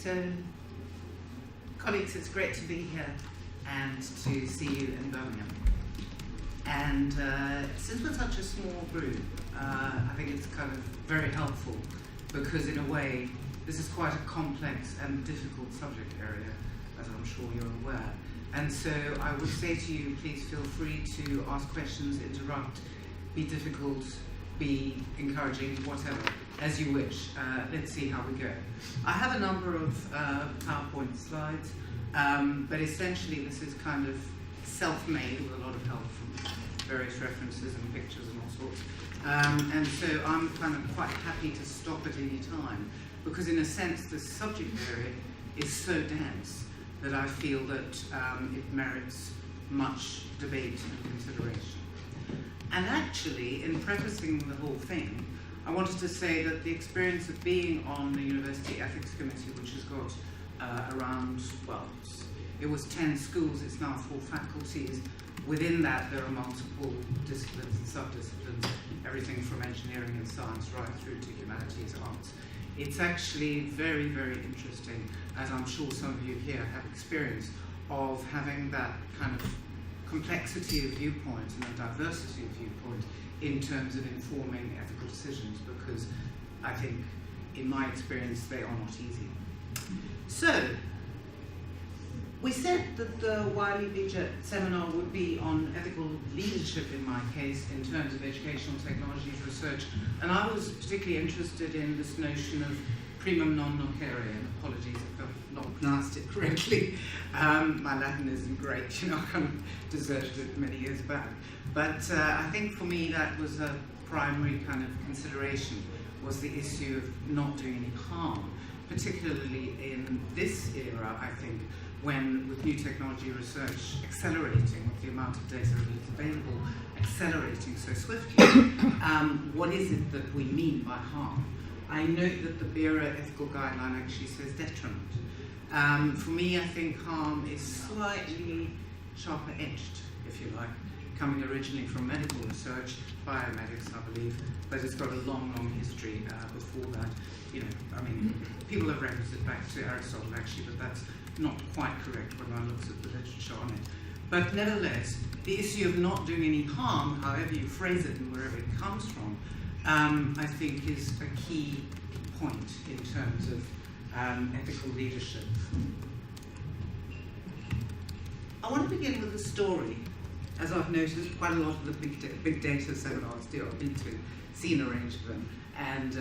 So, colleagues, it's great to be here and to see you in Birmingham. And since we're such a small group, I think it's kind of very helpful because in a way, this is quite a complex and difficult subject area, as I'm sure you're aware. And so I would say to you, please feel free to ask questions, interrupt, be difficult, be encouraging, whatever, as you wish. Let's see how we go. I have a number of PowerPoint slides, but essentially this is kind of self-made with a lot of help from various references and pictures and all sorts. And so I'm kind of quite happy to stop at any time, because in a sense the subject area is so dense that I feel that it merits much debate and consideration. And actually, in prefacing the whole thing, I wanted to say that the experience of being on the University Ethics Committee, which has got around, well, it was 10 schools, it's now 4 faculties. Within that, there are multiple disciplines and sub-disciplines, everything from engineering and science right through to humanities, arts. It's actually very, very interesting, as I'm sure some of you here have experienced, of having that kind of complexity of viewpoint and a diversity of viewpoint in terms of informing ethical decisions, because I think, in my experience, they are not easy. So, we said that the Wiley BJET seminar would be on ethical leadership in my case in terms of educational technologies research, and I was particularly interested in this notion of primum non nocere, and apologies if I've not pronounced it correctly. My Latin isn't great, you know, I kind of deserted it many years back. But I think for me that was a primary kind of consideration, was the issue of not doing any harm, particularly in this era, I think, when with new technology research accelerating, with the amount of data that is available accelerating so swiftly, what is it that we mean by harm? I note that the BERA ethical guideline actually says detriment. For me, I think harm is slightly sharper edged, if you like, coming originally from medical research, biomedics, I believe, but it's got a long, long history before that. You know, I mean, people have referenced it back to Aristotle actually, but that's not quite correct when one looks at the literature on it. But nevertheless, the issue of not doing any harm, however you phrase it and wherever it comes from, I think is a key point in terms of ethical leadership. I want to begin with a story. As I've noticed, quite a lot of the big data seminars I've been to, seen a range of them, and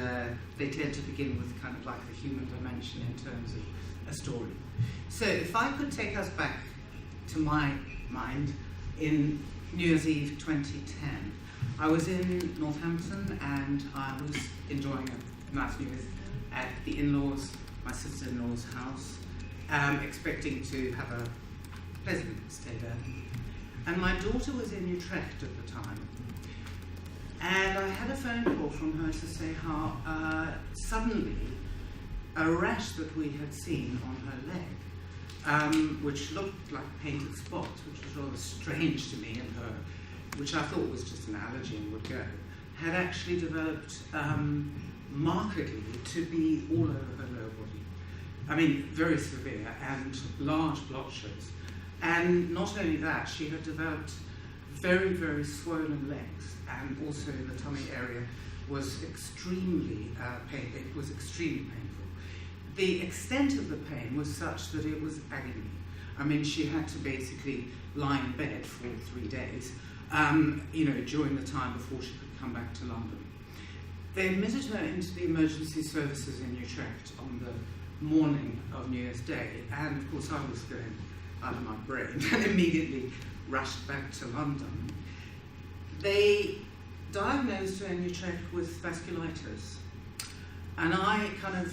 they tend to begin with kind of like the human dimension in terms of a story. So if I could take us back to my mind in New Year's Eve 2010, I was in Northampton and I was enjoying a nice New Year's at the in-laws, my sister-in-law's house, expecting to have a pleasant stay there. And my daughter was in Utrecht at the time. And I had a phone call from her to say how suddenly a rash that we had seen on her leg, which looked like painted spots, which was rather strange to me and her, which I thought was just an allergy and would go, had actually developed markedly to be all over her lower body. I mean, very severe and large blotches. And not only that, she had developed very, very swollen legs, and also in the tummy area was extremely painful. It was extremely painful. The extent of the pain was such that it was agony. I mean, she had to basically lie in bed for 3 days, you know, during the time before she could come back to London. They admitted her into the emergency services in Utrecht on the morning of New Year's Day, and of course I was going out of my brain and immediately rushed back to London. They diagnosed her in Utrecht with vasculitis, and I kind of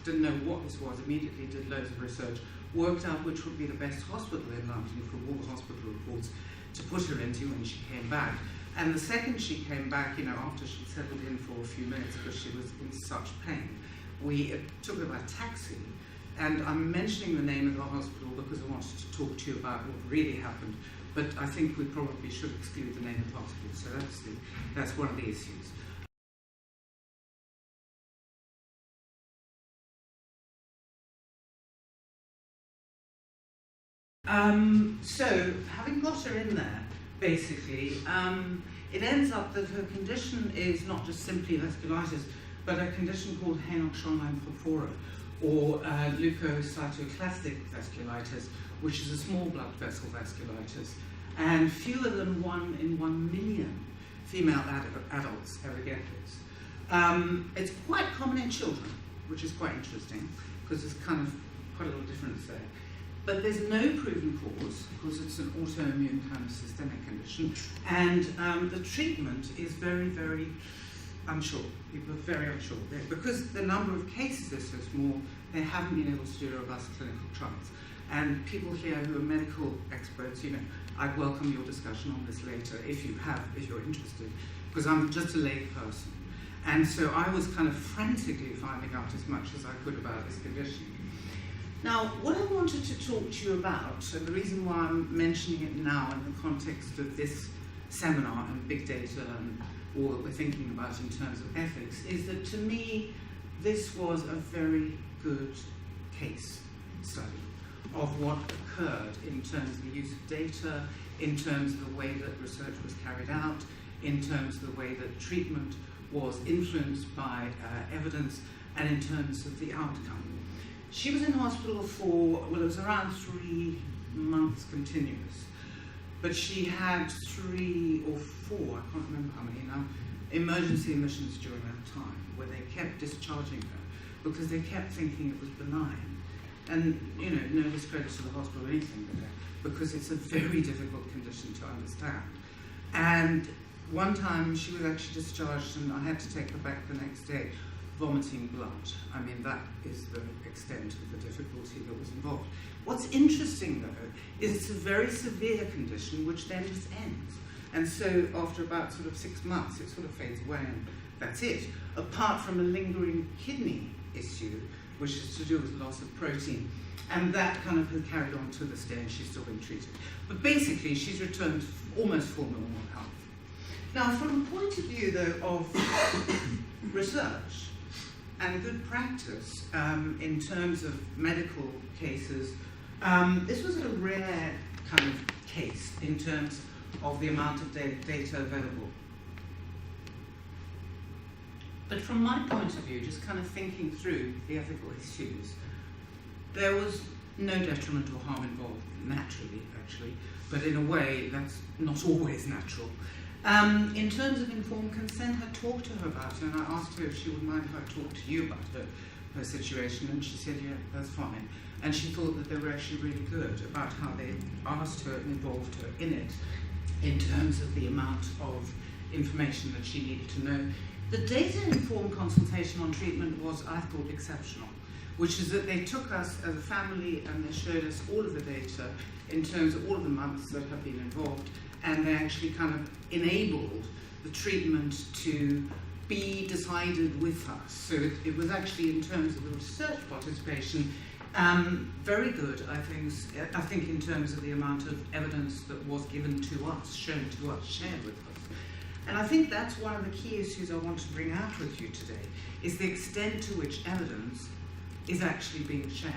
didn't know what this was, immediately did loads of research, worked out which would be the best hospital in London from all the hospital reports to put her into when she came back. And the second she came back, you know, after she'd settled in for a few minutes because she was in such pain, we took her by taxi. And I'm mentioning the name of the hospital because I wanted to talk to you about what really happened, but I think we probably should exclude the name of the hospital, so that's one of the issues. So, having got her in there, basically, it ends up that her condition is not just simply vasculitis, but a condition called Henoch-Schönlein-Purpura, or leukocytoclastic vasculitis, which is a small blood vessel vasculitis, and fewer than 1 in 1 million female adults ever get this. It's quite common in children, which is quite interesting, because there's kind of quite a little difference there. But there's no proven cause, because it's an autoimmune kind of systemic condition, and the treatment is very, very unsure. People are very unsure. Because the number of cases is so small, they haven't been able to do robust clinical trials. And people here who are medical experts, I'd welcome your discussion on this later if you're interested, because I'm just a lay person. And so I was kind of frantically finding out as much as I could about this condition. Now, what I wanted to talk to you about, and the reason why I'm mentioning it now in the context of this seminar and big data and all that we're thinking about in terms of ethics, is that to me, this was a very good case study of what occurred in terms of the use of data, in terms of the way that research was carried out, in terms of the way that treatment was influenced by evidence, and in terms of the outcome. She was in hospital for, well, it was around 3 months continuous, but she had 3 or 4, I can't remember how many now, emergency admissions during that time, where they kept discharging her because they kept thinking it was benign. And, no discredit to the hospital or anything like that, because it's a very difficult condition to understand. And one time she was actually discharged and I had to take her back the next day, vomiting blood. I mean, that is the extent of the difficulty that was involved. What's interesting, though, is it's a very severe condition which then just ends. And so after about sort of 6 months, it sort of fades away and that's it. Apart from a lingering kidney issue, which is to do with loss of protein. And that kind of has carried on to this day and she's still being treated. But basically, she's returned to almost full normal health. Now, from the point of view, though, of research and good practice in terms of medical cases, this was a rare kind of case in terms of the amount of data available. But from my point of view, just kind of thinking through the ethical issues, there was no detriment or harm involved, naturally, actually, but in a way that's not always natural. In terms of informed consent, I talked to her about it, and I asked her if she would mind if I talked to you about her situation, and she said, yeah, that's fine. And she thought that they were actually really good about how they asked her and involved her in it, in terms of the amount of information that she needed to know. The data-informed consultation on treatment was, I thought, exceptional, which is that they took us as a family and they showed us all of the data in terms of all of the months that have been involved, and they actually kind of enabled the treatment to be decided with us. So it was actually, in terms of the research participation, very good, I think in terms of the amount of evidence that was given to us, shown to us, shared with us. And I think that's one of the key issues I want to bring out with you today, is the extent to which evidence is actually being shared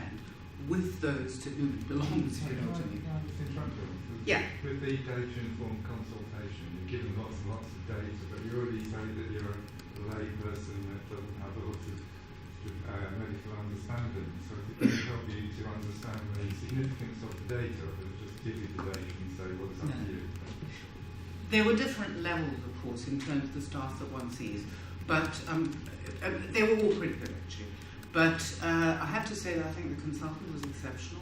with those to whom it belongs, if you know what I mean. Yeah. With the data-informed consultation, you're given lots and lots of data, but you already say that you're a lay person that doesn't have a lot of medical understanding. So it can help you to understand the significance of the data, or just give you the data and say, well, it's up to you. There were different levels, of course, in terms of the staff that one sees, but they were all pretty good, actually. But I have to say that I think the consultant was exceptional.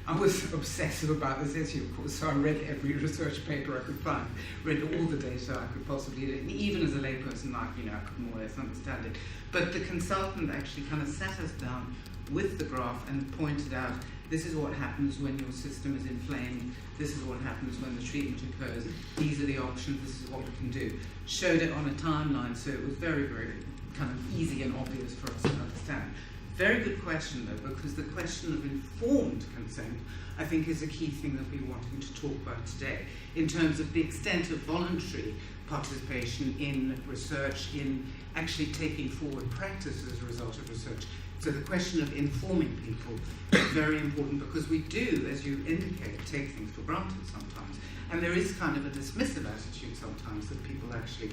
I was obsessive about this issue, of course, so I read every research paper I could find, read all the data I could possibly do. Even as a layperson, I could more or less understand it. But the consultant actually kind of sat us down with the graph and pointed out, this is what happens when your system is inflamed, this is what happens when the treatment occurs, these are the options, this is what we can do. Showed it on a timeline, so it was very, very kind of easy and obvious for us to understand. Very good question, though, because the question of informed consent, I think, is a key thing that we're wanting to talk about today, in terms of the extent of voluntary participation in research, in actually taking forward practice as a result of research. So the question of informing people is very important, because we do, as you indicate, take things for granted sometimes. And there is kind of a dismissive attitude sometimes that people actually,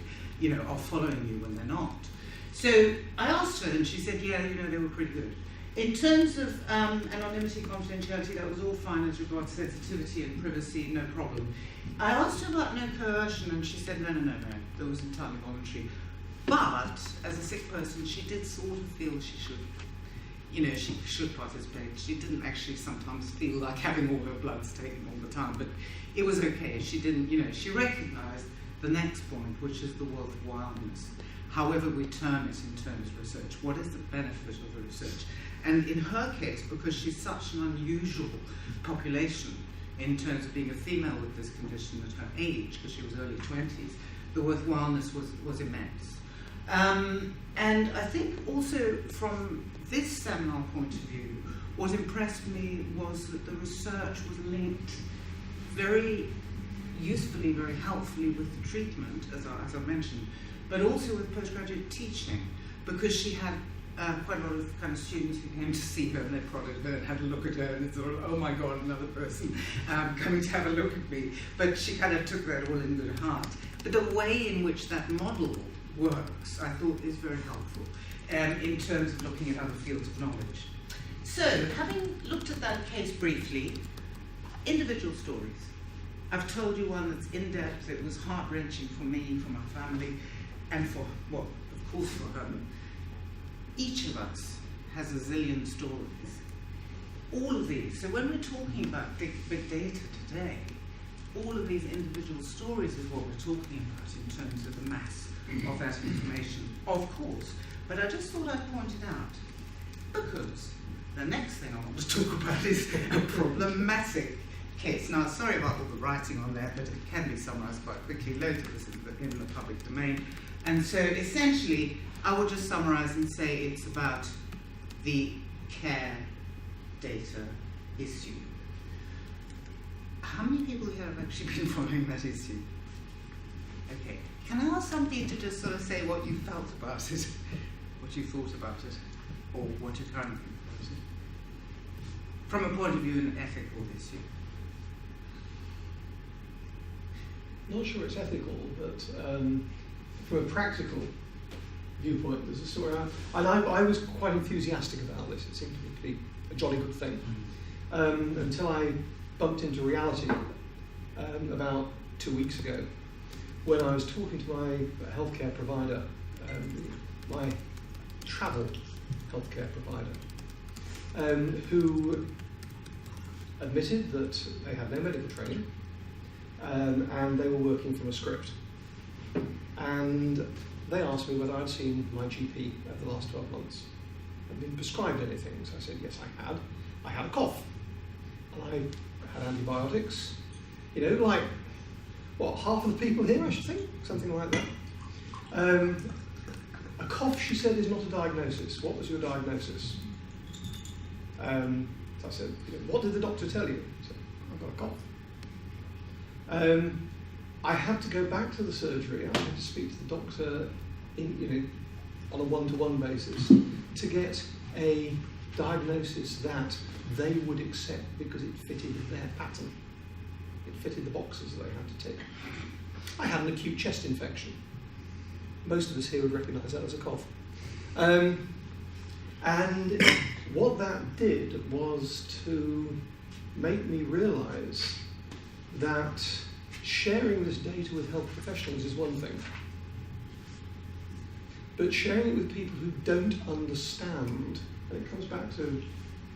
are following you when they're not. So I asked her, and she said, yeah, they were pretty good. In terms of anonymity, confidentiality, that was all fine as regards sensitivity and privacy, no problem. I asked her about no coercion, and she said, no, that was entirely voluntary. But as a sick person, she did sort of feel she should participate. She didn't actually sometimes feel like having all her bloods taken all the time, but it was okay. She didn't, she recognised the next point, which is the worthwhileness. However we term it in terms of research, what is the benefit of the research? And in her case, because she's such an unusual population in terms of being a female with this condition at her age, because she was early 20s, the worthwhileness was immense. And I think also from this seminar point of view, what impressed me was that the research was linked very usefully, very helpfully with the treatment, as I mentioned, but also with postgraduate teaching, because she had quite a lot of kind of students who came to see her, and they prodded her and had a look at her, and it's sort of, oh my God, another person coming to have a look at me. But she kind of took that all in good heart. But the way in which that model works, I thought, is very helpful in terms of looking at other fields of knowledge. So, having looked at that case briefly, individual stories. I've told you one that's in-depth. It was heart-wrenching for me, for my family, and for, well, of course, for her. Each of us has a zillion stories. All of these. So when we're talking about big data today, all of these individual stories is what we're talking about in terms of the mass of that information, of course. But I just thought I'd point it out, because the next thing I want to talk about is a problematic case. Now, sorry about all the writing on there, but it can be summarised quite quickly. Loads of this is in the public domain. And so essentially, I will just summarise and say it's about the care data issue. How many people here have actually been following that issue? Okay. Can I ask somebody to just sort of say what you felt about it, what you thought about it, or what you currently think about it? From a point of view, an ethical issue. Not sure it's ethical, but from a practical viewpoint, there's a story. And I was quite enthusiastic about this. It seemed to be a jolly good thing. Until I bumped into reality about 2 weeks ago, when I was talking to my healthcare provider, my travel healthcare provider, who admitted that they had no medical training, and they were working from a script. And they asked me whether I'd seen my GP over the last 12 months and been prescribed anything. So I said, yes, I had. I had a cough. And I had antibiotics. Like, what, half of the people here, I should think? Something like that. A cough, she said, is not a diagnosis. What was your diagnosis? So I said, what did the doctor tell you? He said, I've got a cough. I had to go back to the surgery. I had to speak to the doctor on a one-to-one basis to get a diagnosis that they would accept because it fitted their pattern. It fitted the boxes they had to tick. I had an acute chest infection. Most of us here would recognise that as a cough. And what that did was to make me realise that sharing this data with health professionals is one thing, but sharing it with people who don't understand, and it comes back to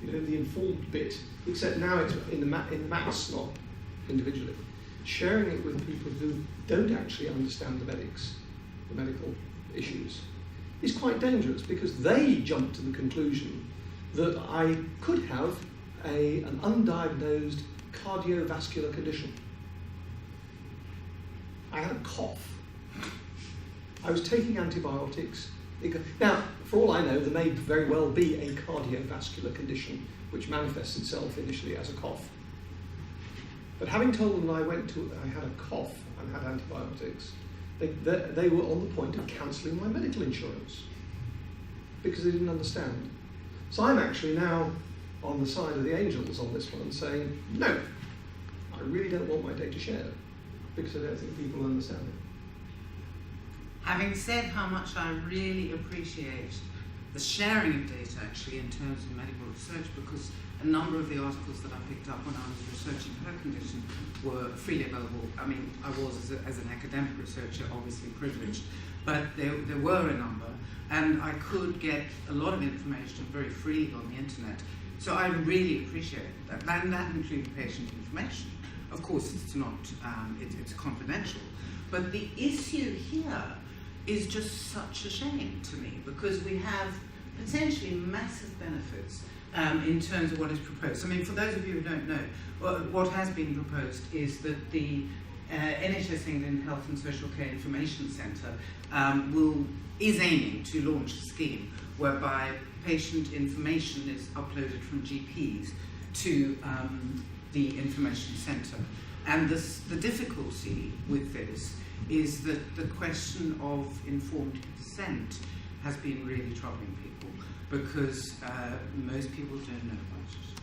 the informed bit, except now it's in mass, not individually. Sharing it with people who don't actually understand the medical issues, is quite dangerous, because they jump to the conclusion that I could have an undiagnosed cardiovascular condition. I had a cough. I was taking antibiotics. Now, for all I know, there may very well be a cardiovascular condition which manifests itself initially as a cough. But having told them that I had a cough and had antibiotics, They were on the point of cancelling my medical insurance because they didn't understand. So I'm actually now on the side of the angels on this one, saying, no, I really don't want my data shared because I don't think people understand it. Having said how much I really appreciate the sharing of data actually in terms of medical research, because a number of the articles that I picked up when I was researching her condition were freely available. I mean, I was, as an academic researcher, obviously privileged, but there were a number, and I could get a lot of information very freely on the internet. So I really appreciate that. And that included patient information. Of course, it's not, it's confidential. But the issue here is just such a shame to me, because we have potentially massive benefits in terms of what is proposed. I mean, for those of you who don't know, what has been proposed is that the NHS England Health and Social Care Information Centre is aiming to launch a scheme whereby patient information is uploaded from GPs to the information centre. And the difficulty with this is that the question of informed consent has been really troubling people, because most people don't know about it.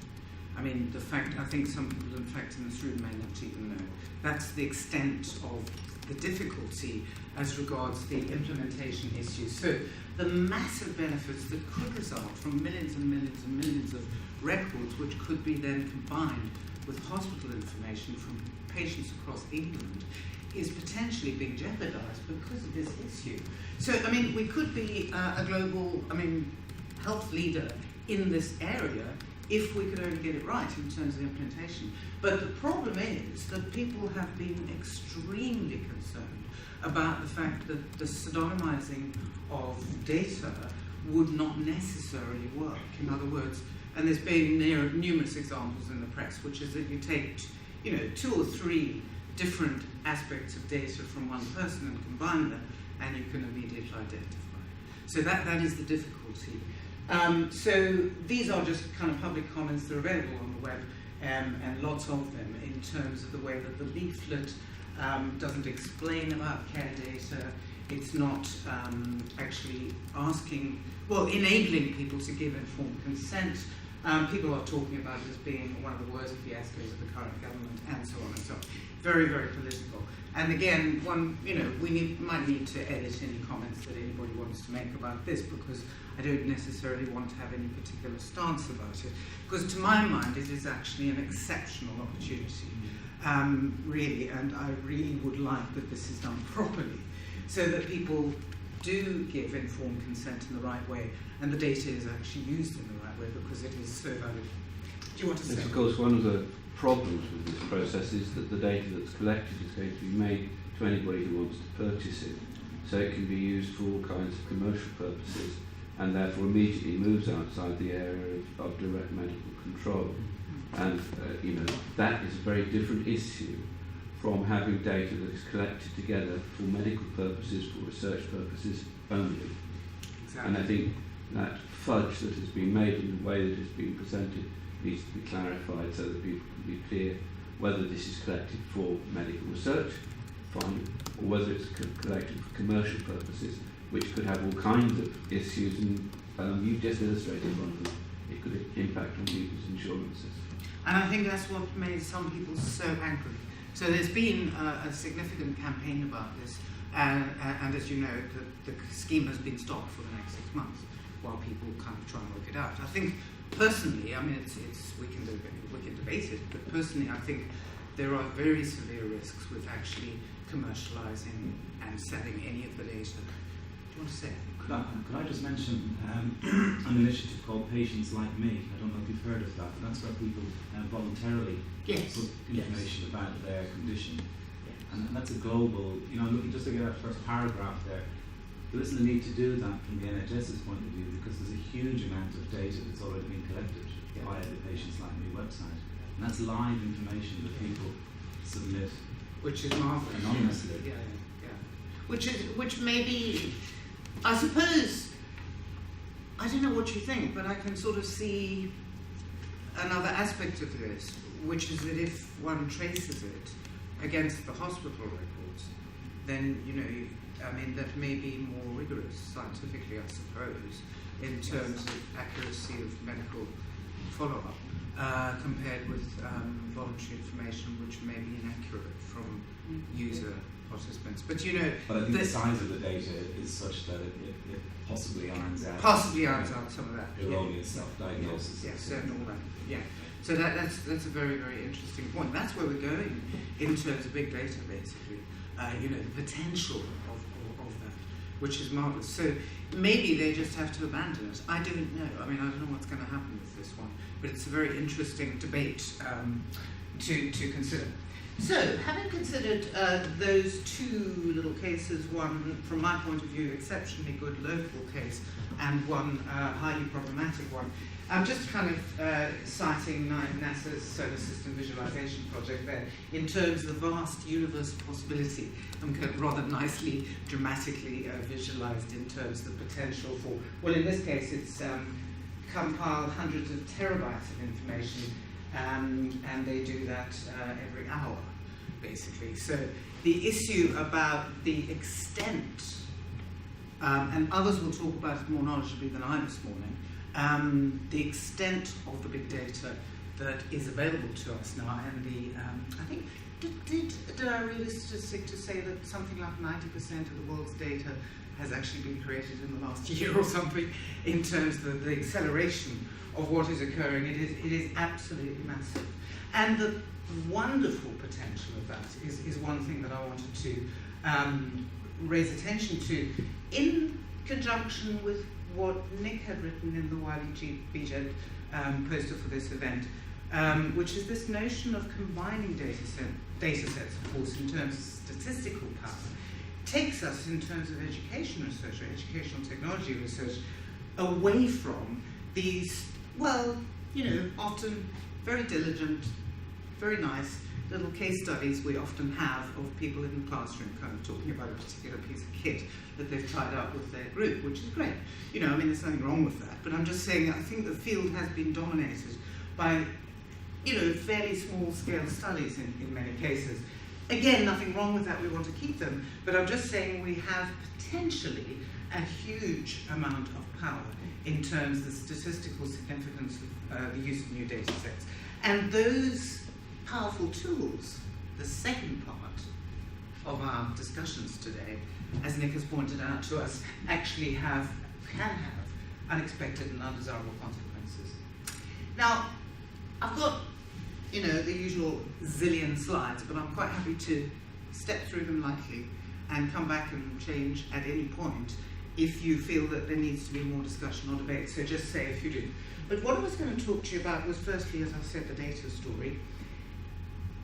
I mean, the fact, I think some people, in fact, in this room may not even know. That's the extent of the difficulty as regards the implementation issues. So the massive benefits that could result from millions and millions and millions of records, which could be then combined with hospital information from patients across England, is potentially being jeopardized because of this issue. So, I mean, we could be a global, health leader in this area if we could only get it right in terms of implementation. But the problem is that people have been extremely concerned about the fact that the pseudonymizing of data would not necessarily work. In other words, and there's been numerous examples in the press, which is that you take, 2 or 3 different aspects of data from one person and combine them, and you can immediately identify. So that is the difficulty. So these are just kind of public comments that are available on the web, and lots of them in terms of the way that the leaflet doesn't explain about care data. It's not actually enabling people to give informed consent. People are talking about it as being one of the worst fiascos of the current government, and so on and so on. Very, very political. And again, we might need to edit any comments that anybody wants to make about this, because I don't necessarily want to have any particular stance about it. Because to my mind, it is actually an exceptional opportunity, really, and I really would like that this is done properly, so that people do give informed consent in the right way, and the data is actually used in the right way, because it is so valuable. Do you want to say? Yes, of course, one of the problems with this process is that the data that's collected is going to be made to anybody who wants to purchase it, so it can be used for all kinds of commercial purposes, and therefore immediately moves outside the area of direct medical control. And that is a very different issue from having data that is collected together for medical purposes, for research purposes only. Exactly. And I think that fudge that has been made in the way that it's been presented needs to be clarified, so that people can be clear whether this is collected for medical research, fine, or whether it's collected for commercial purposes, which could have all kinds of issues, and you've just illustrated one of them. It could impact on people's insurances. And I think that's what made some people so angry. So there's been a significant campaign about this, and as you know, the scheme has been stopped for the next 6 months while people kind of try and work it out. I think personally, we can debate it, but personally I think there are very severe risks with actually commercializing and selling any of the data. Do you want to say? Could I just mention an initiative called Patients Like Me? I don't know if you've heard of that, but that's where people voluntarily put information about their condition. Yes. And that's a global, just looking at that first paragraph there, there isn't a need to do that from the NHS's point of view, because there's a huge amount of data that's already been collected via the Patients Like Me website. And that's live information that people submit. Which is marvelous. Anonymously. Yeah. Which maybe, I suppose, I don't know what you think, but I can sort of see another aspect of this, which is that if one traces it against the hospital records, then, you know, I mean, that may be more rigorous scientifically, I suppose, in terms of accuracy of medical follow-up, compared with voluntary information which may be inaccurate from user participants. But you know, but I think the size of the data is such that it possibly irons out some of that erroneous self-diagnosis. Yes, and all that. Yeah. So that's a very, very interesting point. That's where we're going in terms of big data, basically. You know, the potential of that, which is marvelous. So maybe they just have to abandon it. I don't know. I mean, I don't know what's going to happen with this one, but it's a very interesting debate to consider. So, having considered those two little cases, one, from my point of view, exceptionally good local case, and one highly problematic one, I'm just kind of citing NASA's Solar System Visualization Project there in terms of the vast universe of possibility, and rather nicely, dramatically visualized in terms of the potential for, well, in this case, it's compile hundreds of terabytes of information, and they do that every hour, basically. So the issue about the extent, and others will talk about it more knowledgeably than I this morning, the extent of the big data that is available to us now, and the, I think, did I read a statistic to say that something like 90% of the world's data has actually been created in the last year or something, in terms of the acceleration of what is occurring? It is absolutely massive. And the wonderful potential of that is one thing that I wanted to raise attention to, in conjunction with what Nick had written in the Wiley BJET poster for this event, which is this notion of combining data sets, of course, in terms of statistical power, takes us in terms of education research or educational technology research away from these, well, you know, often very diligent, very nice little case studies we often have of people in the classroom kind of talking about a particular piece of kit that they've tied up with their group, which is great. You know, I mean, there's nothing wrong with that, but I'm just saying I think the field has been dominated by, you know, fairly small scale studies in many cases. Again, nothing wrong with that, we want to keep them, but I'm just saying we have potentially a huge amount of power in terms of the statistical significance of the use of new data sets. And those powerful tools, the second part of our discussions today, as Nick has pointed out to us, actually can have unexpected and undesirable consequences. Now, I've got, you know, the usual zillion slides, but I'm quite happy to step through them lightly and come back and change at any point if you feel that there needs to be more discussion or debate. So just say if you do. But what I was going to talk to you about was, firstly, as I said, the data story.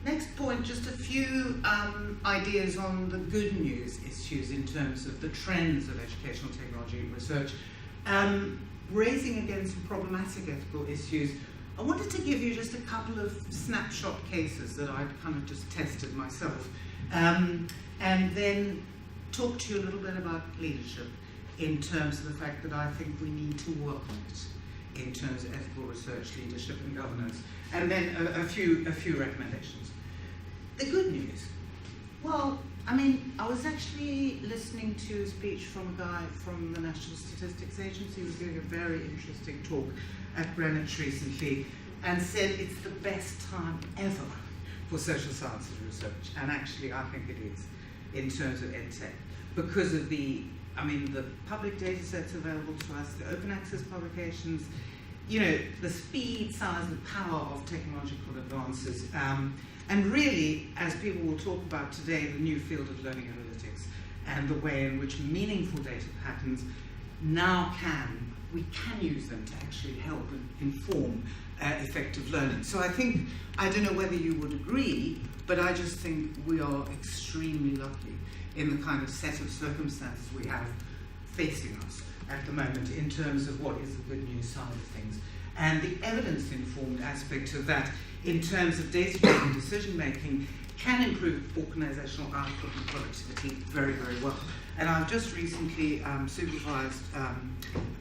Next point, just a few ideas on the good news issues in terms of the trends of educational technology research. Raising again some problematic ethical issues. I wanted to give you just a couple of snapshot cases that I'd kind of just tested myself, and then talk to you a little bit about leadership in terms of the fact that I think we need to work on it in terms of ethical research, leadership and governance, and then a few recommendations. The good news. Well, I mean, I was actually listening to a speech from a guy from the National Statistics Agency who was giving a very interesting talk at Greenwich recently, and said it's the best time ever for social sciences research, and actually I think it is, in terms of EdTech, because of the public data sets available to us, the open access publications, you know, the speed, size and power of technological advances, and really, as people will talk about today, the new field of learning analytics and the way in which meaningful data patterns now we can use them to actually help and inform effective learning. So I don't know whether you would agree, but I just think we are extremely lucky in the kind of set of circumstances we have facing us at the moment in terms of what is the good news side of things. And the evidence-informed aspect of that in terms of data-driven decision-making can improve organizational output and productivity very, very well. And I've just recently supervised a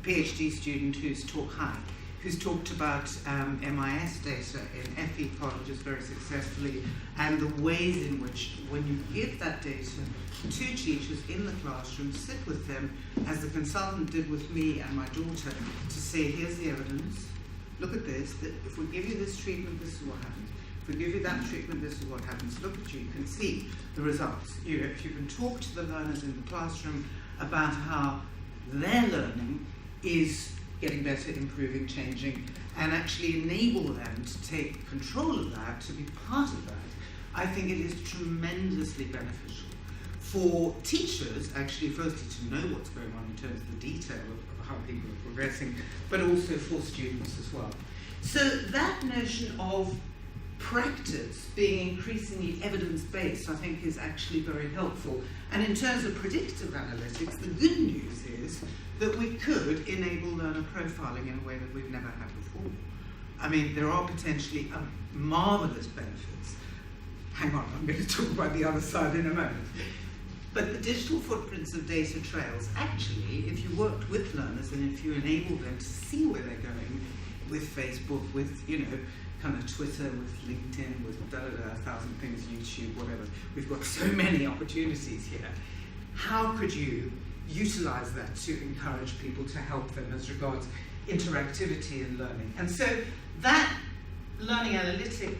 PhD student who's taught high who's talked about MIS data in FE colleges very successfully, and the ways in which, when you give that data to teachers in the classroom, sit with them, as the consultant did with me and my daughter, to say, here's the evidence, look at this, that if we give you this treatment, this is what happens. If we give you that treatment, this is what happens. Look at you can see the results. If you can talk to the learners in the classroom about how their learning is getting better, improving, changing, and actually enable them to take control of that, to be part of that, I think it is tremendously beneficial for teachers, actually, firstly, to know what's going on in terms of the detail of how people are progressing, but also for students as well. So that notion of practice being increasingly evidence-based, I think, is actually very helpful. And in terms of predictive analytics, the good news is that we could enable learner profiling in a way that we've never had before. I mean, there are potentially marvelous benefits. Hang on, I'm going to talk about the other side in a moment. But the digital footprints of data trails, actually, if you worked with learners and if you enable them to see where they're going with Facebook, with, kind of Twitter, with LinkedIn, with 1,000 things, YouTube, whatever. We've got so many opportunities here. How could you utilize that to encourage people to help them as regards interactivity and learning? And so that learning analytic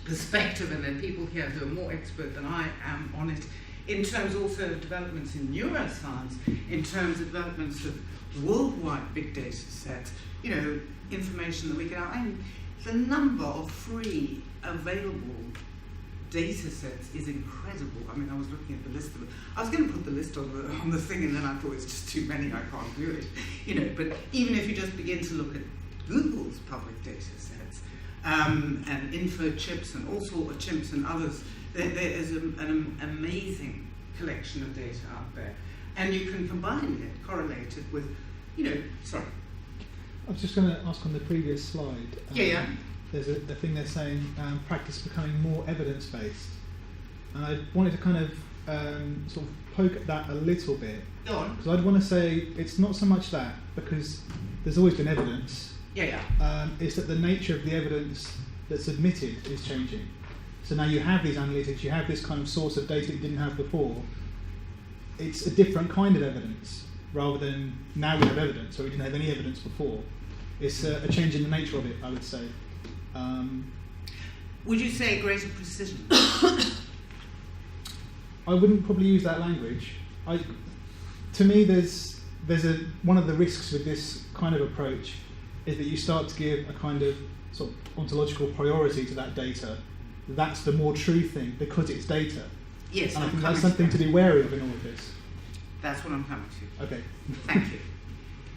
perspective, and there are people here who are more expert than I am on it, in terms also of developments in neuroscience, in terms of developments of worldwide big data sets, information that we get out. I mean, the number of free available data sets is incredible. I mean, I was looking at the list of it. I was going to put the list on the thing, and then I thought it's just too many, I can't do it. But even if you just begin to look at Google's public data sets, and info chips and all sorts of chimps and others, there is an amazing collection of data out there. And you can combine it, correlate it with, sorry. I was just going to ask on the previous slide. There's a thing they're saying, practice becoming more evidence-based. And I wanted to kind of sort of poke at that a little bit. Go on. Because I'd want to say it's not so much that, because there's always been evidence. It's that the nature of the evidence that's admitted is changing. So now you have these analytics, you have this kind of source of data that you didn't have before. It's a different kind of evidence, rather than now we have evidence, or we didn't have any evidence before. It's a change in the nature of it, I would say. Would you say greater precision? I wouldn't probably use that language. To me, there's one of the risks with this kind of approach is that you start to give a kind of sort of ontological priority to that data. That's the more true thing because it's data. Yes, and I think that's something to be wary of in all of this. That's what I'm coming to. Okay. Thank you.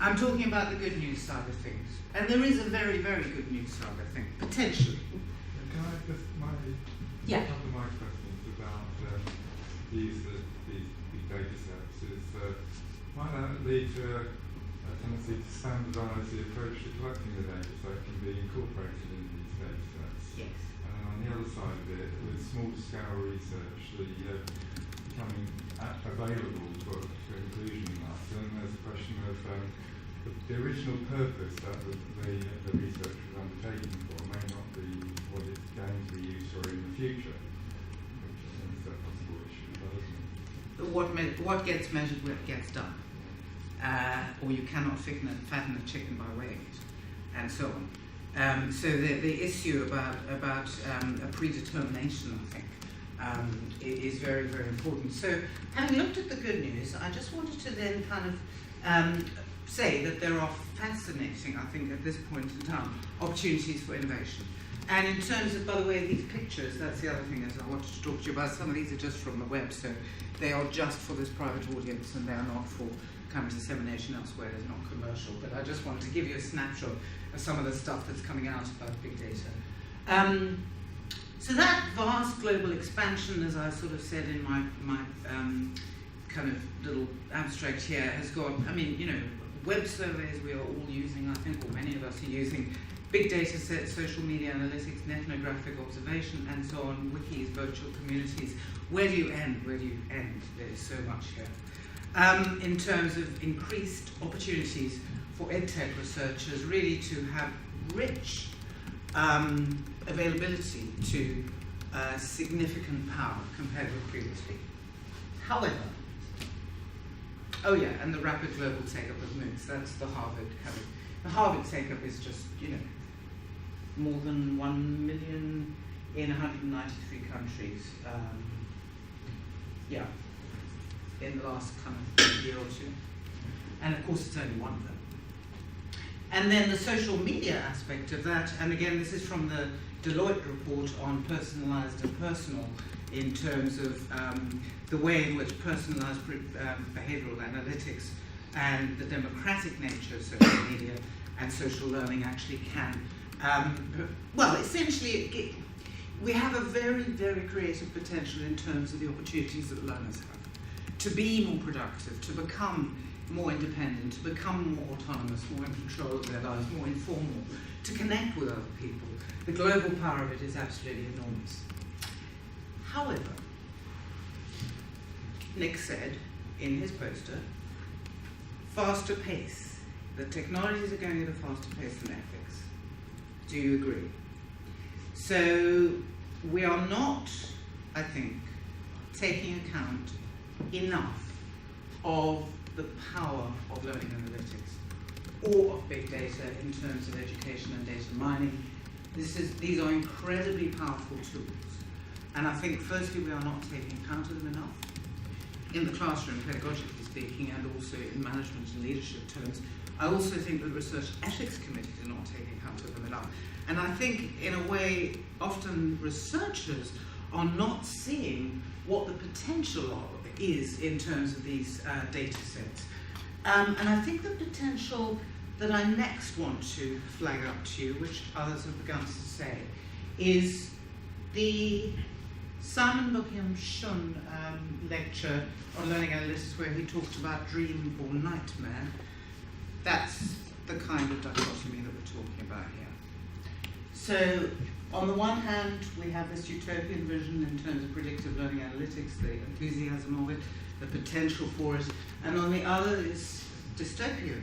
I'm talking about the good news side of things. And there is a very, very good news side, I think, potentially. Can I just, a couple of my questions about the use of these big data sets is, might that lead to a tendency to standardise the approach to collecting the data so it can be incorporated into these data sets? Yes. And then on the other side of it, with small-scale research, becoming available for inclusion in that, then there's a question of the original purpose that the research was undertaken for may not be what it's going to be used for in the future, which I think is a possible issue, isn't it? What gets measured, what gets done. Or you cannot fatten a chicken by weighing it, and so on. So the issue about a predetermination, I think, is very, very important. So having looked at the good news, I just wanted to then kind of say that there are fascinating, I think at this point in time, opportunities for innovation. And in terms of, by the way, these pictures, that's the other thing that I wanted to talk to you about. Some of these are just from the web, so they are just for this private audience and they are not for kind of dissemination elsewhere, they're not commercial. But I just wanted to give you a snapshot of some of the stuff that's coming out about big data. So that vast global expansion, as I sort of said in my kind of little abstract here, has got, web surveys we are all using, I think, or many of us are using, big data sets, social media analytics, ethnographic observation, and so on, wikis, virtual communities. Where do you end? Where do you end? There is so much here. In terms of increased opportunities for EdTech researchers really to have rich availability to significant power compared with previously. However, oh yeah, and the rapid global take-up of MOOCs, that's the Harvard cover. The Harvard take-up is just, more than 1 million in 193 countries. In the last kind of year or two. And of course it's only one of them. And then the social media aspect of that, and again this is from the Deloitte report on personalized and personal in terms of the way in which personalized behavioral analytics and the democratic nature of social media and social learning actually can, essentially we have a very, very creative potential in terms of the opportunities that learners have to be more productive, to become more independent, to become more autonomous, more in control of their lives, more informal, to connect with other people. The global power of it is absolutely enormous. However, Nick said in his poster, faster pace. The technologies are going at a faster pace than ethics. Do you agree? So we are not, I think, taking account enough of the power of learning analytics or of big data in terms of education and data mining. These are incredibly powerful tools. And I think firstly we are not taking account of them enough in the classroom, pedagogically speaking, and also in management and leadership terms. I also think the Research Ethics Committee is not taking account of them enough. And I think, in a way, often researchers are not seeing what the potential of is in terms of these data sets. And I think the potential that I next want to flag up to you, which others have begun to say, is the Simon Buckingham Shun lecture on learning analytics where he talked about dream or nightmare. That's the kind of dichotomy that we're talking about here. So, on the one hand, we have this utopian vision in terms of predictive learning analytics, the enthusiasm of it, the potential for it, and on the other, this dystopian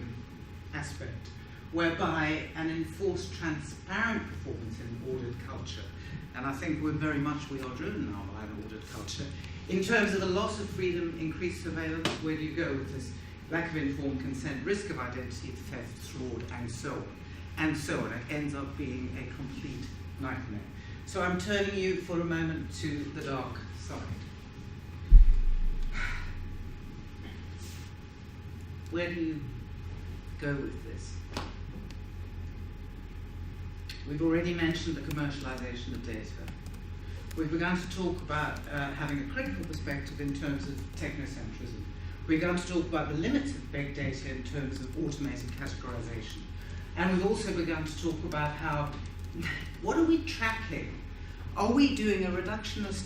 aspect, whereby an enforced, transparent performance in an ordered culture, and I think we are driven now by an ordered culture, in terms of the loss of freedom, increased surveillance, where do you go with this lack of informed consent, risk of identity theft, fraud, and so on, and so on. It ends up being a complete nightmare. So I'm turning you for a moment to the dark side. Where do you go with this? We've already mentioned the commercialization of data. We've begun to talk about having a critical perspective in terms of technocentrism. We've begun to talk about the limits of big data in terms of automated categorization. And we've also begun to talk about how, what are we tracking? Are we doing a reductionist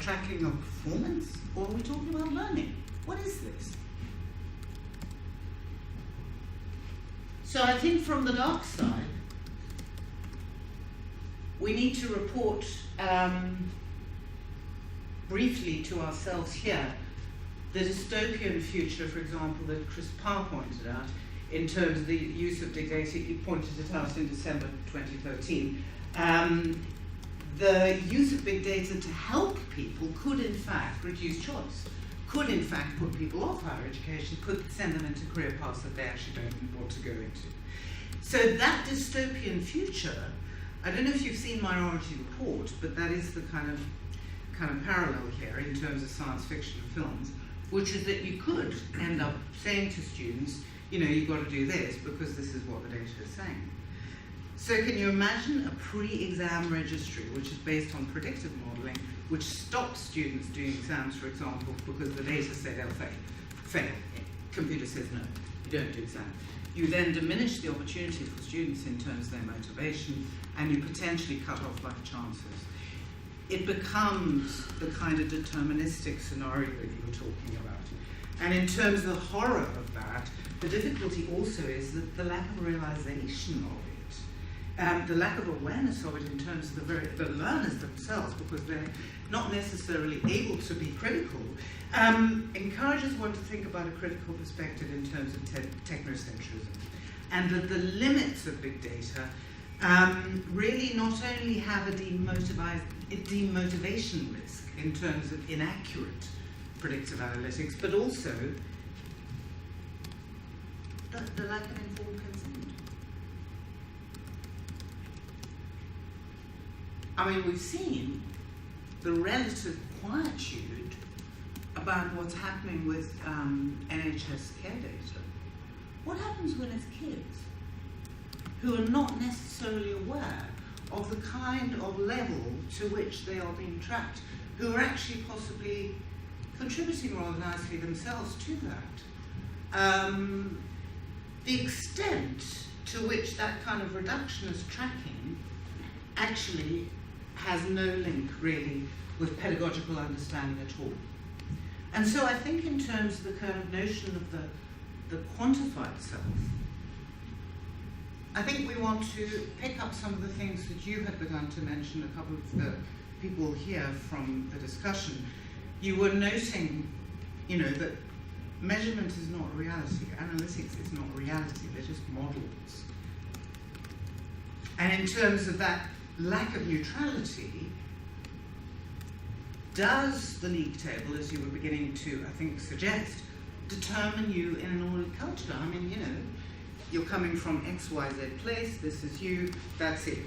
tracking of performance, or are we talking about learning? What is this? So I think from the dark side, we need to report briefly to ourselves here the dystopian future, for example, that Chris Parr pointed out in terms of the use of big data. He pointed it out in December 2013. The use of big data to help people could in fact reduce choice, could in fact put people off higher education, could send them into career paths that they actually don't want to go into. So that dystopian future, I don't know if you've seen Minority Report, but that is the kind of parallel here in terms of science fiction films, which is that you could end up saying to students, you've got to do this because this is what the data is saying. So can you imagine a pre-exam registry which is based on predictive modeling, which stops students doing exams, for example, because the data say they'll fail. Computer says no, you don't do exams. You then diminish the opportunity for students in terms of their motivation, and you potentially cut off life chances. It becomes the kind of deterministic scenario that you were talking about. And in terms of the horror of that, the difficulty also is that the lack of realization of it, the lack of awareness of it in terms of the learners themselves, because they're not necessarily able to be critical, encourages one to think about a critical perspective in terms of technocentrism. and that the limits of big data really not only have a demotivation risk in terms of inaccurate predictive analytics, but also the lack of informed consent. I mean, we've seen the relative quietude about what's happening with NHS care data. What happens when it's kids who are not necessarily aware of the kind of level to which they are being tracked, who are actually possibly contributing rather nicely themselves to that? The extent to which that kind of reductionist tracking actually has no link really with pedagogical understanding at all. And so I think in terms of the kind of notion of the quantified self, I think we want to pick up some of the things that you had begun to mention, a couple of the people here from the discussion. You were noting, that measurement is not reality, analytics is not reality, they're just models. And in terms of that lack of neutrality, does the league table, as you were beginning to, I think, suggest, determine you in an ordered culture? I mean, you're coming from XYZ place, this is you, that's it,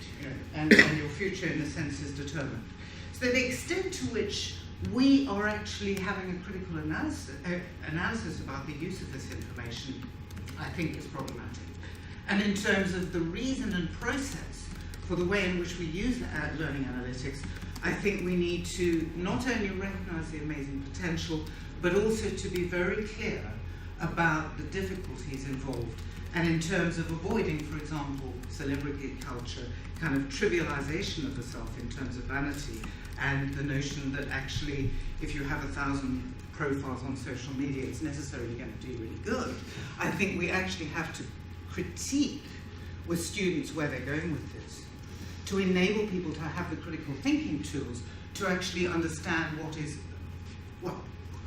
and your future, in a sense, is determined. So the extent to which we are actually having a critical analysis about the use of this information, I think is problematic. And in terms of the reason and process for the way in which we use learning analytics, I think we need to not only recognize the amazing potential, but also to be very clear about the difficulties involved. And in terms of avoiding, for example, celebrity culture, kind of trivialization of the self in terms of vanity, and the notion that actually, if you have 1,000 profiles on social media, it's necessarily going to do really good. I think we actually have to critique with students where they're going with this, to enable people to have the critical thinking tools to actually understand what is, well,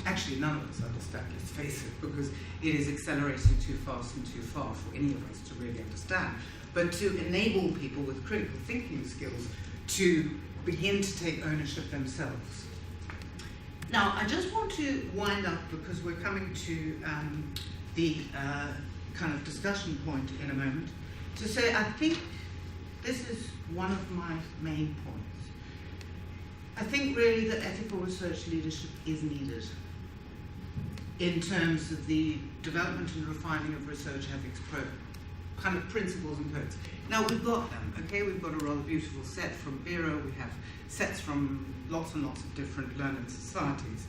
actually none of us understand, let's face it, because it is accelerating too fast and too far for any of us to really understand. But to enable people with critical thinking skills to begin to take ownership themselves. Now, I just want to wind up, because we're coming to the kind of discussion point in a moment, to say I think this is one of my main points. I think really that ethical research leadership is needed in terms of the development and refining of research ethics kind of principles and codes. Now, we've got them, okay? We've got a rather beautiful set from Bureau, we have sets from lots and lots of different learning societies.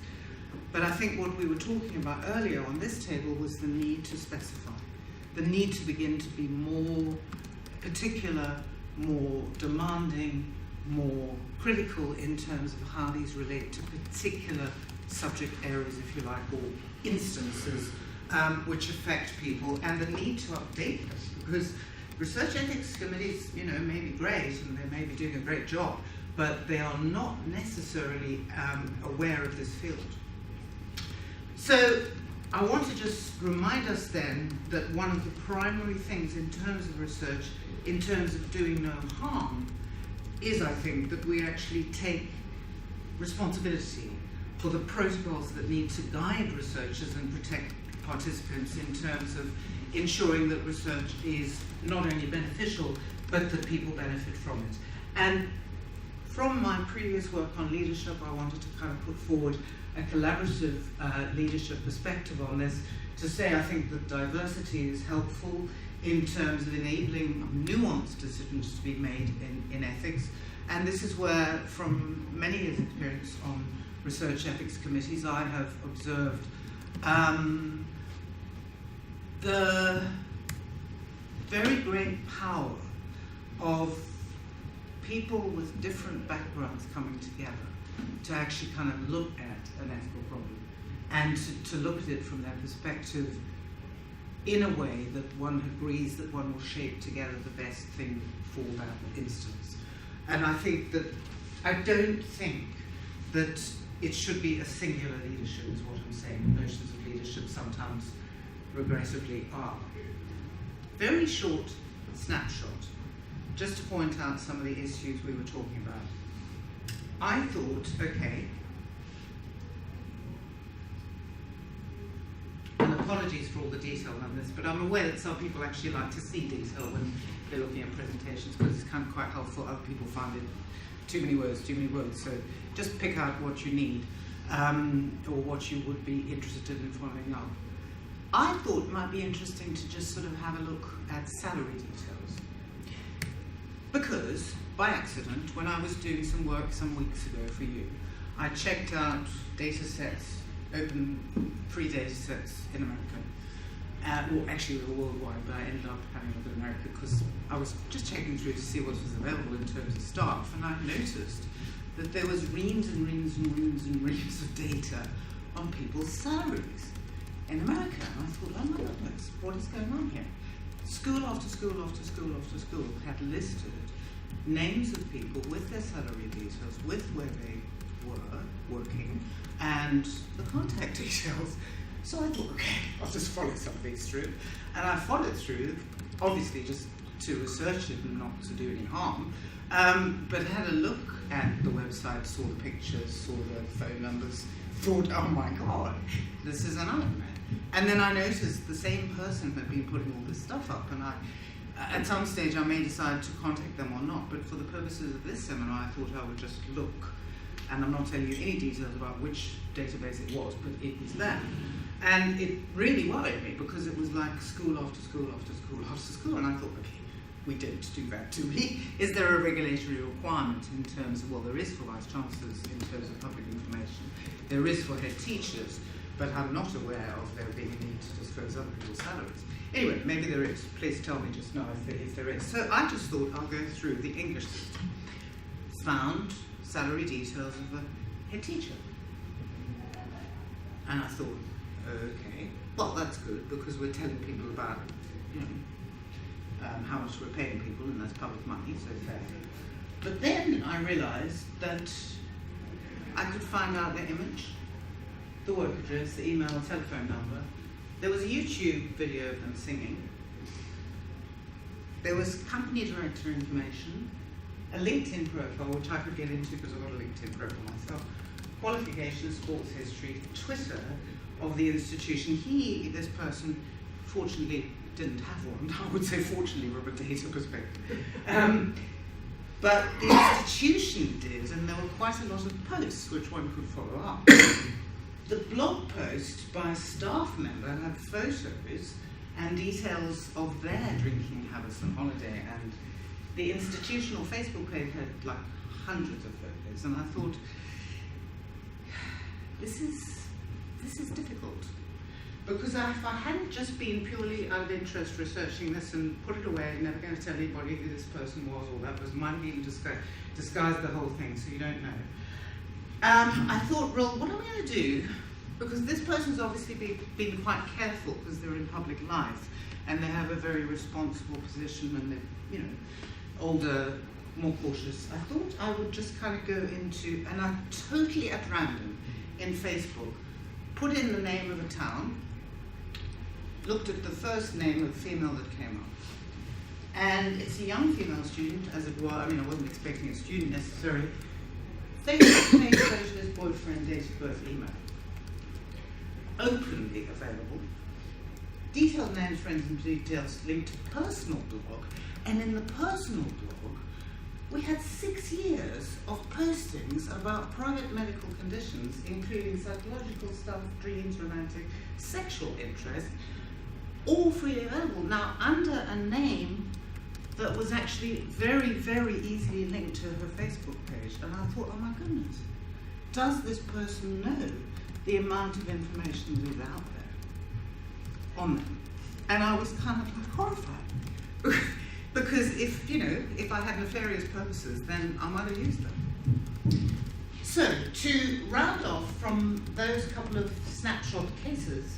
But I think what we were talking about earlier on this table was the need to specify, the need to begin to be more particular, more demanding, more critical in terms of how these relate to particular subject areas, if you like, or instances which affect people, and the need to update them, because research ethics committees, may be great and they may be doing a great job, but they are not necessarily aware of this field. So I want to just remind us then that one of the primary things in terms of research, in terms of doing no harm, is, I think, that we actually take responsibility for the protocols that need to guide researchers and protect participants in terms of ensuring that research is not only beneficial, but that people benefit from it. And from my previous work on leadership, I wanted to kind of put forward a collaborative leadership perspective on this, to say I think that diversity is helpful in terms of enabling nuanced decisions to be made in ethics. And this is where, from many years' experience on research ethics committees, I have observed the very great power of people with different backgrounds coming together to actually kind of look at an ethical problem, and to look at it from their perspective in a way that one agrees that one will shape together the best thing for that instance. And I think that, I don't think that it should be a singular leadership, is what I'm saying. Notions of leadership sometimes regrettably are. very short snapshot, just to point out some of the issues we were talking about. I thought, okay, and apologies for all the detail on this, but I'm aware that some people actually like to see detail when they're looking at presentations, because it's kind of quite helpful. Other people find it too many words, so just pick out what you need, or what you would be interested in following up. I thought it might be interesting to just sort of have a look at salary details, because by accident, when I was doing some work some weeks ago for you, I checked out data sets, open free data sets in America. Well, actually they were worldwide, but I ended up having a look at America because I was just checking through to see what was available in terms of staff, and I noticed that there was reams and reams and reams and reams of data on people's salaries in America. And I thought, oh my goodness, what is going on here? School after school after school after school had listed names of people with their salary details, with where they were working, and the contact details. So I thought, okay, I'll just follow some of these through. And I followed through, obviously just to research it and not to do any harm, but had a look at the website, saw the pictures, saw the phone numbers, thought, oh my God, this is a nightmare. And then I noticed the same person had been putting all this stuff up, and at some stage I may decide to contact them or not, but for the purposes of this seminar I thought I would just look, and I'm not telling you any details about which database it was, but it was there. And it really worried me, because it was like school after school after school after school, and I thought, okay, we don't do that, do we? Is there a regulatory requirement in terms of, well, there is for vice chancellors in terms of public information, there is for head teachers, but I'm not aware of there being a need to disclose other people's salaries. Anyway, maybe there is. Please tell me just now if there is. So I just thought I'll go through the English system. Found salary details of a head teacher. And I thought, okay, well that's good, because we're telling people about, you know, how much we're paying people, and that's public money, so fair. But then I realised that I could find out their image, the work address, the email, telephone number. There was a YouTube video of them singing. There was company director information, a LinkedIn profile, which I could get into because I've got a LinkedIn profile myself, qualifications, sports history, Twitter of the institution. This person, fortunately didn't have one. I would say fortunately from a data perspective. But the institution did, and there were quite a lot of posts which one could follow up. The blog post by a staff member had photos and details of their drinking habits and holiday, and the institutional Facebook page had like hundreds of photos, and I thought, this is difficult. Because if I hadn't just been purely out of interest researching this and put it away, never going to tell anybody who this person was or that was, might even disguise the whole thing, so you don't know. I thought, well, what am I going to do? Because this person's obviously been quite careful, because they're in public life and they have a very responsible position, and they're, you know, older, more cautious. I thought I would just kind of go into, and I totally at random in Facebook put in the name of a town, looked at the first name of the female that came up. And it's a young female student, as it were. I mean, I wasn't expecting a student necessarily. Facebook name, socialist, boyfriend, date of birth, email. Openly available. Detailed names, friends, and details linked to personal blog. And in the personal blog, we had 6 years of postings about private medical conditions, including psychological stuff, dreams, romantic, sexual interest, all freely available. Now, under a name that was actually very, very easily linked to her Facebook page. And I thought, oh my goodness, does this person know the amount of information that is out there on them? And I was kind of like horrified. Because if I had nefarious purposes, then I might have used them. So, to round off from those couple of snapshot cases,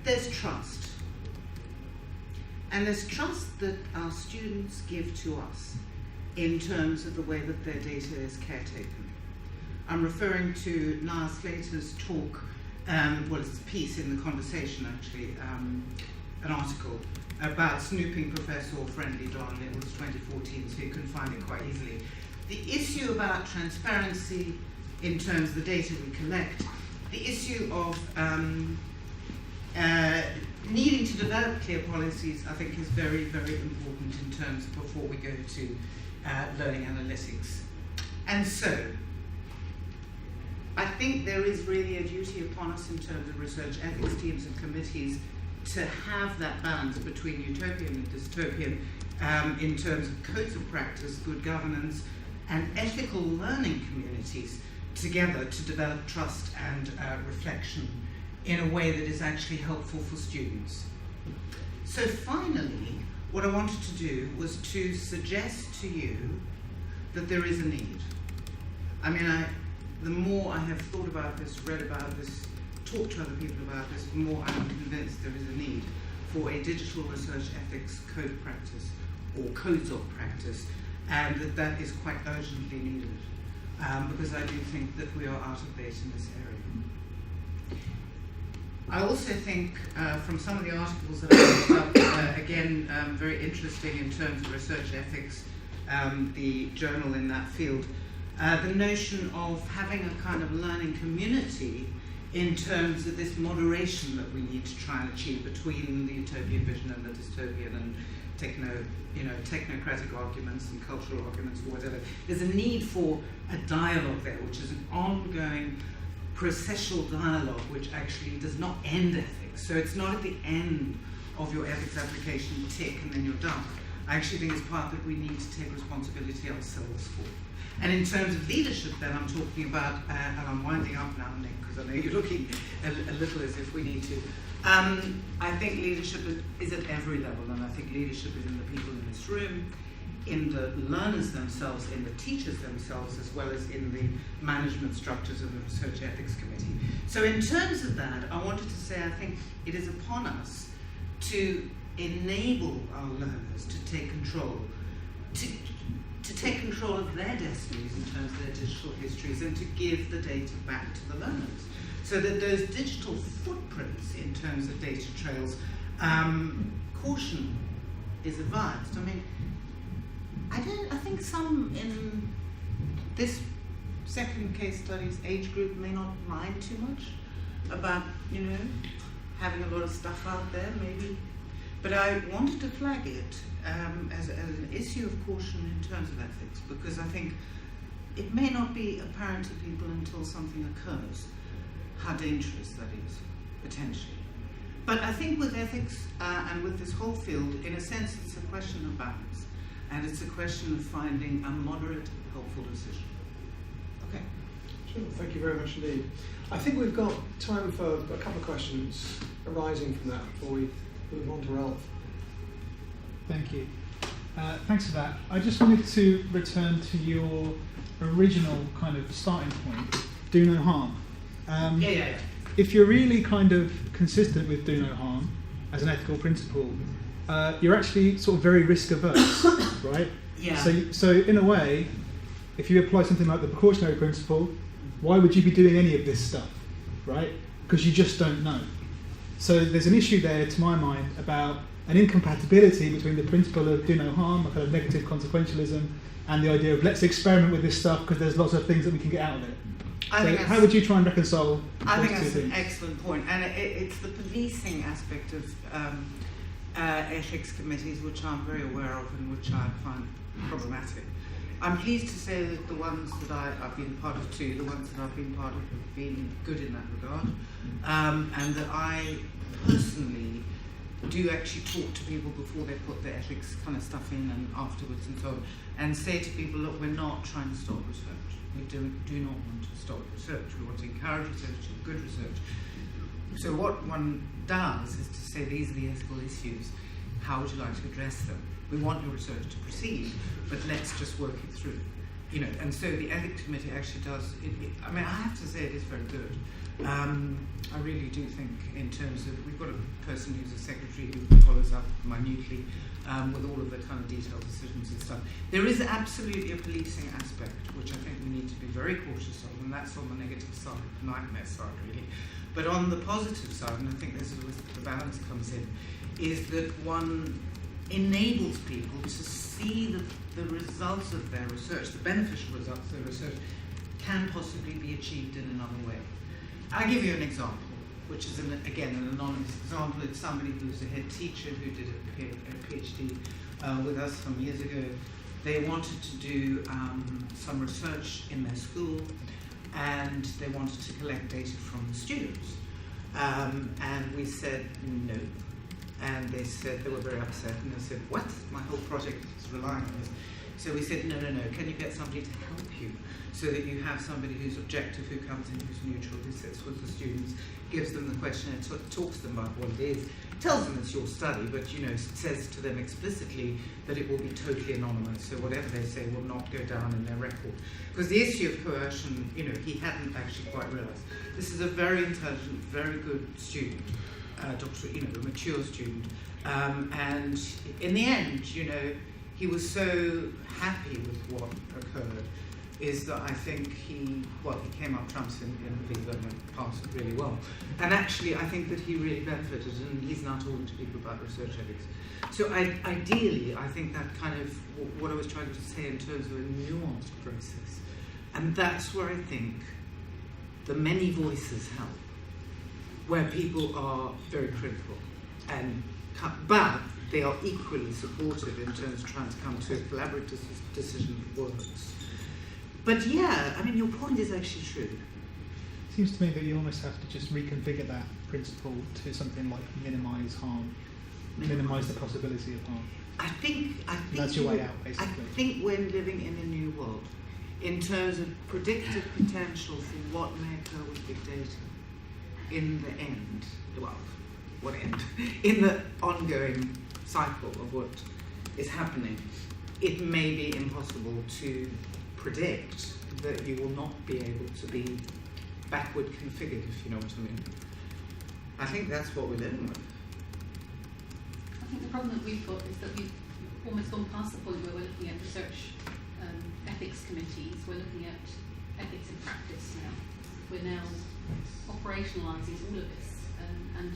there's trust. And there's trust that our students give to us in terms of the way that their data is caretaken. I'm referring to Niall Slater's talk well, it's a piece in the Conversation actually, an article about snooping Professor Friendly Don. It was 2014, so you can find it quite easily. The issue about transparency in terms of the data we collect, the issue of needing to develop clear policies, I think is very, very important in terms of before we go to learning analytics. And so, I think there is really a duty upon us in terms of research ethics teams and committees to have that balance between utopian and dystopian in terms of codes of practice, good governance, and ethical learning communities together to develop trust and reflection in a way that is actually helpful for students. So finally, what I wanted to do was to suggest to you that there is a need. I mean, the more I have thought about this, read about this, talked to other people about this, the more I'm convinced there is a need for a digital research ethics code of practice, or codes of practice, and that is quite urgently needed, because I do think that we are out of date in this area. I also think from some of the articles that I looked up, again, very interesting in terms of research ethics, the journal in that field, the notion of having a kind of learning community in terms of this moderation that we need to try and achieve between the utopian vision and the dystopian and technocratic arguments and cultural arguments or whatever. There's a need for a dialogue there, which is an ongoing processual dialogue which actually does not end ethics. So it's not at the end of your ethics application, you tick and then you're done. I actually think it's part that we need to take responsibility ourselves for. And in terms of leadership then, I'm talking about, and I'm winding up now, Nick, because I know you're looking a little as if we need to. I think leadership is at every level, and I think leadership is in the people in this room, in the learners themselves, in the teachers themselves, as well as in the management structures of the Research Ethics Committee. So in terms of that, I wanted to say I think it is upon us to enable our learners to take control, to take control of their destinies in terms of their digital histories, and to give the data back to the learners, so that those digital footprints in terms of data trails, caution is advised. I mean, I think some in this second case study's age group may not mind too much about, having a lot of stuff out there, maybe. But I wanted to flag it as an issue of caution in terms of ethics, because I think it may not be apparent to people until something occurs how dangerous that is, potentially. But I think with ethics and with this whole field, in a sense, it's a question of balance. And it's a question of finding a moderate, helpful decision. Okay. Sure, thank you very much indeed. I think we've got time for a couple of questions arising from that before we move on to Ralph. Thank you. Thanks for that. I just wanted to return to your original kind of starting point, do no harm. Yeah. If you're really kind of consistent with do no harm as an ethical principle, you're actually sort of very risk averse, right? Yeah. So in a way, if you apply something like the precautionary principle, why would you be doing any of this stuff, right? Because you just don't know. So there's an issue there, to my mind, about an incompatibility between the principle of do no harm, a kind of negative consequentialism, and the idea of let's experiment with this stuff because there's lots of things that we can get out of it. So how would you try and reconcile those two things? I think that's an excellent point. And it's the policing aspect of ethics committees, which I'm very aware of and which I find problematic. I'm pleased to say that the ones that I've been part of too, the ones that I've been part of have been good in that regard, and that I personally do actually talk to people before they put their ethics kind of stuff in and afterwards and so on, and say to people, look, we're not trying to stop research. We do not want to stop research. We want to encourage research and good research. So what one does is to say, these are the ethical issues. How would you like to address them? We want your research to proceed, but let's just work it through. And so the ethics committee actually does. I mean, I have to say it is very good. I really do think in terms of, we've got a person who's a secretary who follows up minutely with all of the kind of detailed decisions and stuff. There is absolutely a policing aspect, which I think we need to be very cautious of, and that's on the negative side, the nightmare side really. But on the positive side, and I think this is where the balance comes in, is that one enables people to see that the results of their research, the beneficial results of their research, can possibly be achieved in another way. I'll give you an example, which is, again, an anonymous example. It's somebody who's a head teacher who did a PhD with us some years ago. They wanted to do some research in their school, and they wanted to collect data from the students. And we said no. And they said, they were very upset, and they said, what? My whole project is relying on this. So we said, no, can you get somebody to help you so that you have somebody who's objective, who comes in, who's neutral, who sits with the students, gives them the question and talks to them about what it is, tells them it's your study, but says to them explicitly that it will be totally anonymous, so whatever they say will not go down in their record. Because the issue of coercion, he hadn't actually quite realised. This is a very intelligent, very good student, a mature student, and in the end, he was so happy with what occurred, is that I think he came up trumps in the Viva and passed it really well. And actually, I think that he really benefited, and he's now talking to people about research ethics. So ideally, I think that kind of what I was trying to say in terms of a nuanced process. And that's where I think the many voices help, where people are very critical, but they are equally supportive in terms of trying to come to a collaborative decision that works. But yeah, your point is actually true. It seems to me that you almost have to just reconfigure that principle to something like minimise harm, minimise the possibility of harm. I think that's your way out, basically. I think we're living in a new world in terms of predictive potential for what may occur with big data. In the end, what end? In the ongoing cycle of what is happening, it may be impossible to predict that you will not be able to be backward configured, if you know what I mean. I think that's what we're living with. I think the problem that we've got is that we've almost gone past the point where we're looking at research ethics committees, we're looking at ethics in practice now. We're now operationalising all of this, and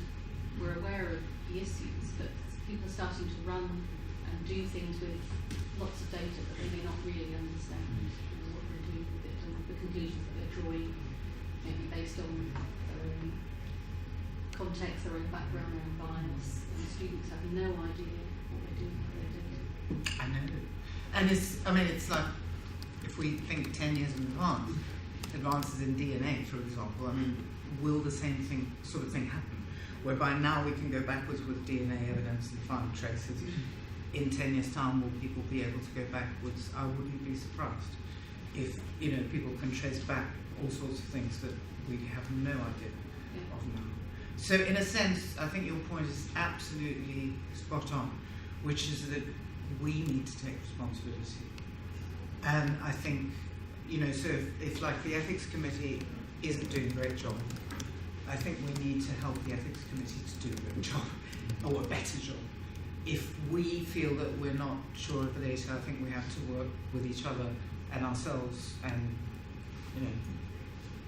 we're aware of the issues, but people are starting to run and do things with lots of data that they may not really understand what they're doing with it, and the conclusions that they're drawing maybe based on their own context, their own background, their own bias, and students have no idea what they're doing with their data. I know. And it's like, if we think 10 years in advance, advances in DNA, for example, will the same sort of thing happen? Whereby now we can go backwards with DNA evidence and find traces. In 10 years' time, will people be able to go backwards? I wouldn't be surprised if people can trace back all sorts of things that we have no idea of now. So in a sense, I think your point is absolutely spot on, which is that we need to take responsibility. And I think, so if like the ethics committee isn't doing a great job, I think we need to help the ethics committee to do a good job, or a better job. If we feel that we're not sure of the data, I think we have to work with each other and ourselves and,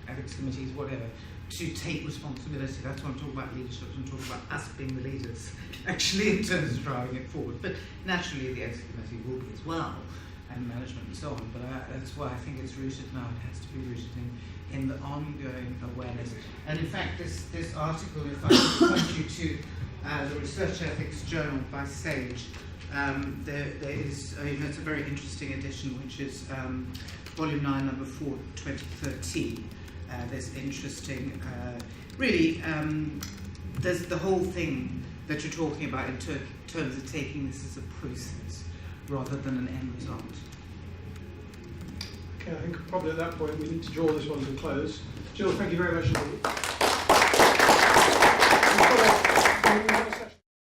ethics committees, whatever, to take responsibility. That's what I'm talking about leadership. I'm talking about us being the leaders, actually, in terms of driving it forward. But naturally, the ethics committee will be as well, and management and so on. But that's why I think it's rooted now. It has to be rooted in the ongoing awareness. And in fact, this article, if I could point you to the Research Ethics Journal by Sage, there is, it's a very interesting edition, which is volume 9, number 4, 2013. There's interesting, there's the whole thing that you're talking about in terms of taking this as a process rather than an end result. Okay, I think probably at that point we need to draw this one to a close. Jill, thank you very much indeed.